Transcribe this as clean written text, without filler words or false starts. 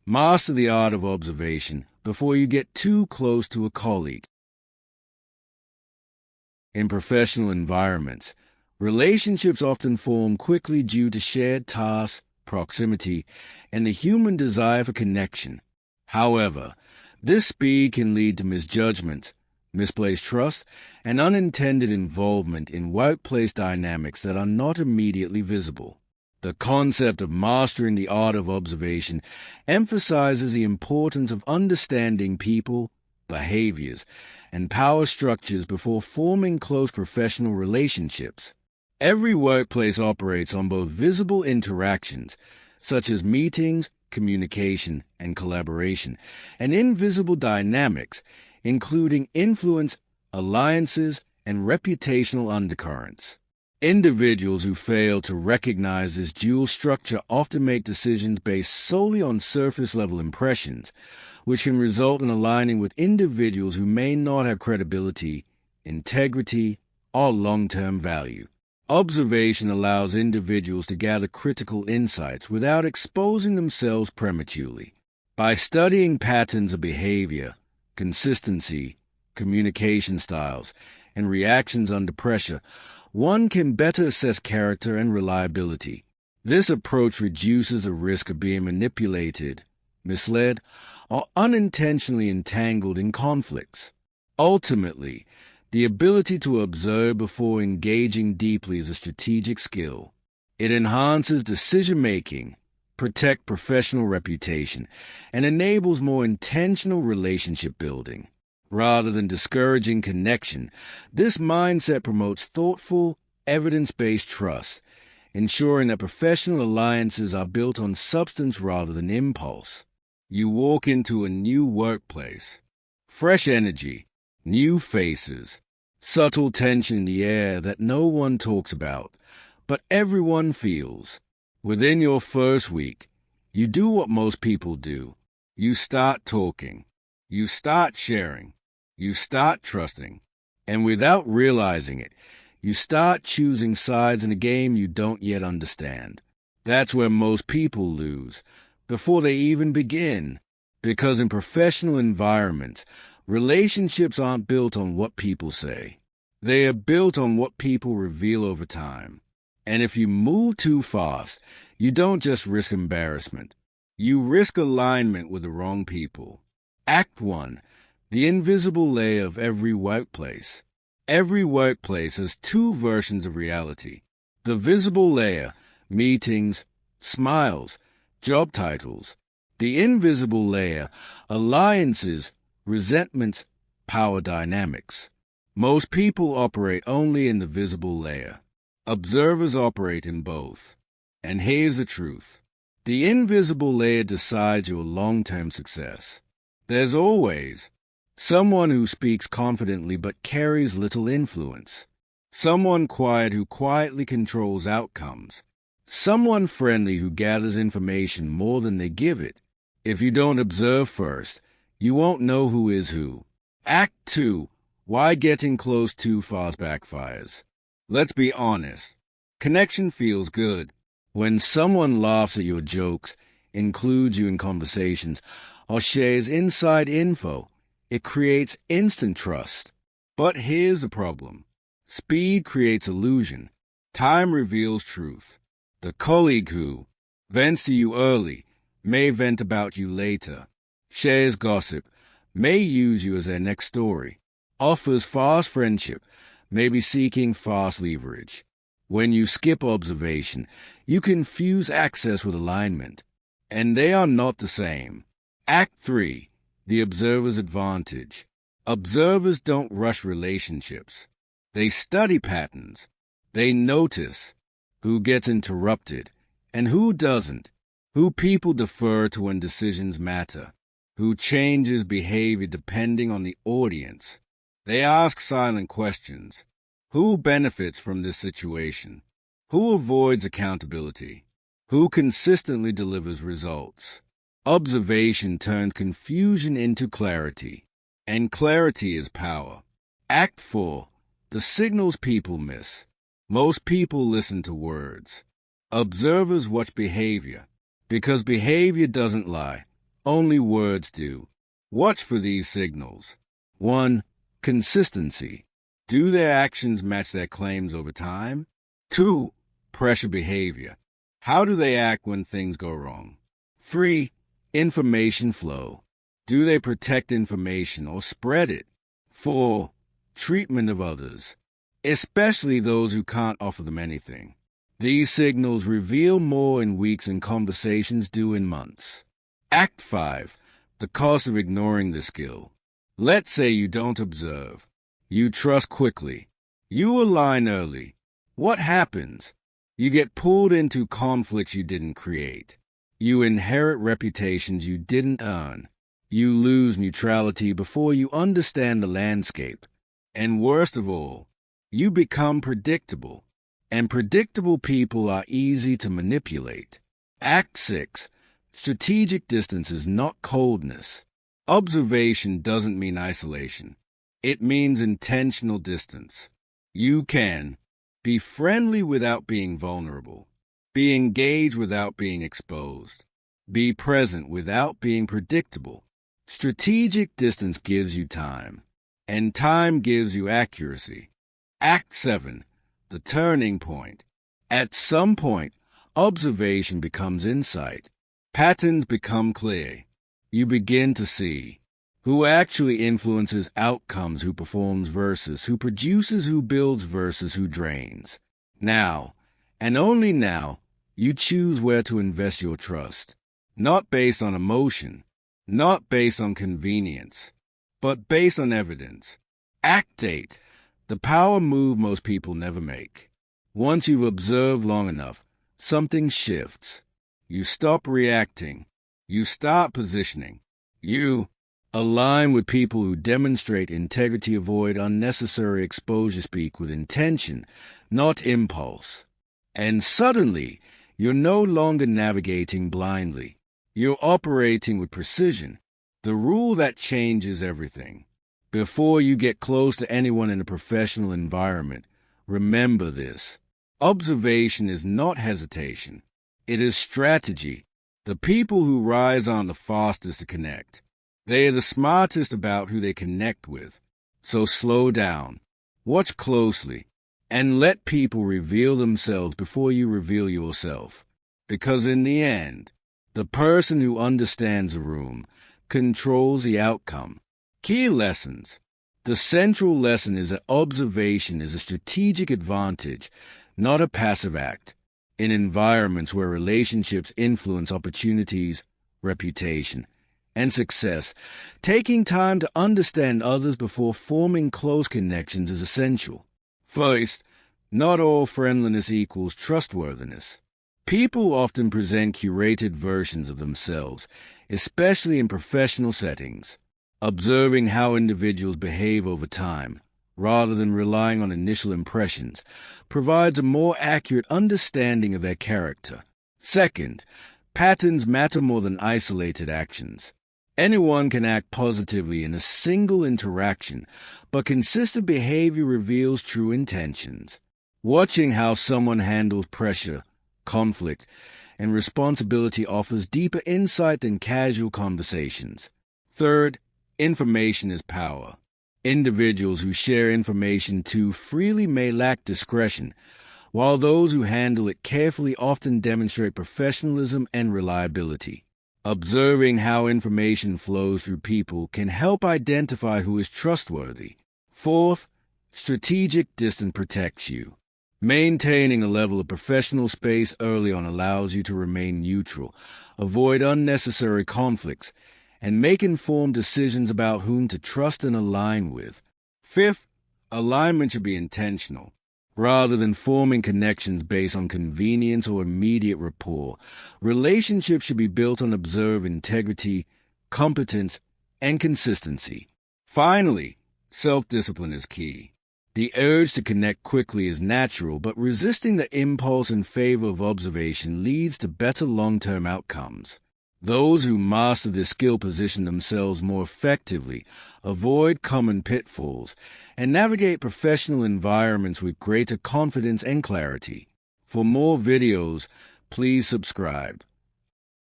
Master the art of observation before you get too close to a colleague. In professional environments, relationships often form quickly due to shared tasks, proximity, and the human desire for connection. However, this speed can lead to misjudgment, misplaced trust, and unintended involvement in workplace dynamics that are not immediately visible. The concept of mastering the art of observation emphasizes the importance of understanding people, behaviors, and power structures before forming close professional relationships. Every workplace operates on both visible interactions, such as meetings, communication, and collaboration, and invisible dynamics, including influence, alliances, and reputational undercurrents. Individuals who fail to recognize this dual structure often make decisions based solely on surface-level impressions, which can result in aligning with individuals who may not have credibility, integrity, or long-term value. Observation allows individuals to gather critical insights without exposing themselves prematurely. By studying patterns of behavior, consistency, communication styles, and reactions under pressure, one can better assess character and reliability. This approach reduces the risk of being manipulated, misled, or unintentionally entangled in conflicts. Ultimately, the ability to observe before engaging deeply is a strategic skill. It enhances decision-making, protects professional reputation, and enables more intentional relationship building. Rather than discouraging connection, this mindset promotes thoughtful, evidence-based trust, ensuring that professional alliances are built on substance rather than impulse. You walk into a new workplace. Fresh energy, new faces, subtle tension in the air that no one talks about, but everyone feels. Within your first week, you do what most people do. You start talking. You start sharing. You start trusting. And without realizing it, you start choosing sides in a game you don't yet understand. That's where most people lose, before they even begin. Because in professional environments, relationships aren't built on what people say. They are built on what people reveal over time. And if you move too fast, you don't just risk embarrassment. You risk alignment with the wrong people. Act 1. The invisible layer of every workplace. Every workplace has two versions of reality. The visible layer, meetings, smiles, job titles. The invisible layer, alliances, resentments, power dynamics. Most people operate only in the visible layer. Observers operate in both. And here's the truth. The invisible layer decides your long-term success. There's always someone who speaks confidently but carries little influence. Someone quiet who quietly controls outcomes. Someone friendly who gathers information more than they give it. If you don't observe first, you won't know who is who. Act 2. Why getting close too fast backfires. Let's be honest. Connection feels good. When someone laughs at your jokes, includes you in conversations, or shares inside info, it creates instant trust. But here's the problem. Speed creates illusion. Time reveals truth. The colleague who vents to you early may vent about you later, shares gossip, may use you as their next story, offers fast friendship, may be seeking fast leverage. When you skip observation, you confuse access with alignment, and they are not the same. Act 3. The observer's advantage. Observers don't rush relationships. They study patterns. They notice who gets interrupted and who doesn't, who people defer to when decisions matter, who changes behavior depending on the audience. They ask silent questions. Who benefits from this situation? Who avoids accountability? Who consistently delivers results? Observation turns confusion into clarity, and clarity is power. Act 4. The signals people miss. Most people listen to words. Observers watch behavior, because behavior doesn't lie. Only words do. Watch for these signals. 1. Consistency. Do their actions match their claims over time? 2. Pressure behavior. How do they act when things go wrong? 3. Information flow. Do they protect information or spread it? 4. Treatment of others, especially those who can't offer them anything. These signals reveal more in weeks than conversations do in months. Act 5. The cost of ignoring the skill. Let's say you don't observe. You trust quickly. You align early. What happens? You get pulled into conflicts you didn't create. You inherit reputations you didn't earn. You lose neutrality before you understand the landscape. And worst of all, you become predictable. And predictable people are easy to manipulate. Act 6. Strategic distance is not coldness. Observation doesn't mean isolation. It means intentional distance. You can be friendly without being vulnerable. Be engaged without being exposed. Be present without being predictable. Strategic distance gives you time, and time gives you accuracy. Act 7. The turning point. At some point, observation becomes insight. Patterns become clear. You begin to see who actually influences outcomes, who performs versus who produces, who builds versus who drains. Now, and only now, you choose where to invest your trust. Not based on emotion, not based on convenience, but based on evidence. Act 8. The power move most people never make. Once you've observed long enough, something shifts. You stop reacting. You start positioning. You align with people who demonstrate integrity, avoid unnecessary exposure, speak with intention, not impulse. And suddenly, you're no longer navigating blindly. You're operating with precision, the rule that changes everything. Before you get close to anyone in a professional environment, remember this. Observation is not hesitation. It is strategy. The people who rise on the fastest to connect. They are the smartest about who they connect with. So slow down, watch closely, and let people reveal themselves before you reveal yourself. Because in the end, the person who understands a room controls the outcome. Key lessons. The central lesson is that observation is a strategic advantage, not a passive act. In environments where relationships influence opportunities, reputation, and success, taking time to understand others before forming close connections is essential. First, not all friendliness equals trustworthiness. People often present curated versions of themselves, especially in professional settings. Observing how individuals behave over time, rather than relying on initial impressions, provides a more accurate understanding of their character. Second, patterns matter more than isolated actions. Anyone can act positively in a single interaction, but consistent behavior reveals true intentions. Watching how someone handles pressure, conflict, and responsibility offers deeper insight than casual conversations. Third, information is power. Individuals who share information too freely may lack discretion, while those who handle it carefully often demonstrate professionalism and reliability. Observing how information flows through people can help identify who is trustworthy. Fourth, strategic distance protects you. Maintaining a level of professional space early on allows you to remain neutral, avoid unnecessary conflicts, and make informed decisions about whom to trust and align with. Fifth, alignment should be intentional. Rather than forming connections based on convenience or immediate rapport, relationships should be built on observed integrity, competence, and consistency. Finally, self-discipline is key. The urge to connect quickly is natural, but resisting the impulse in favor of observation leads to better long-term outcomes. Those who master this skill position themselves more effectively, avoid common pitfalls, and navigate professional environments with greater confidence and clarity. For more videos, please subscribe.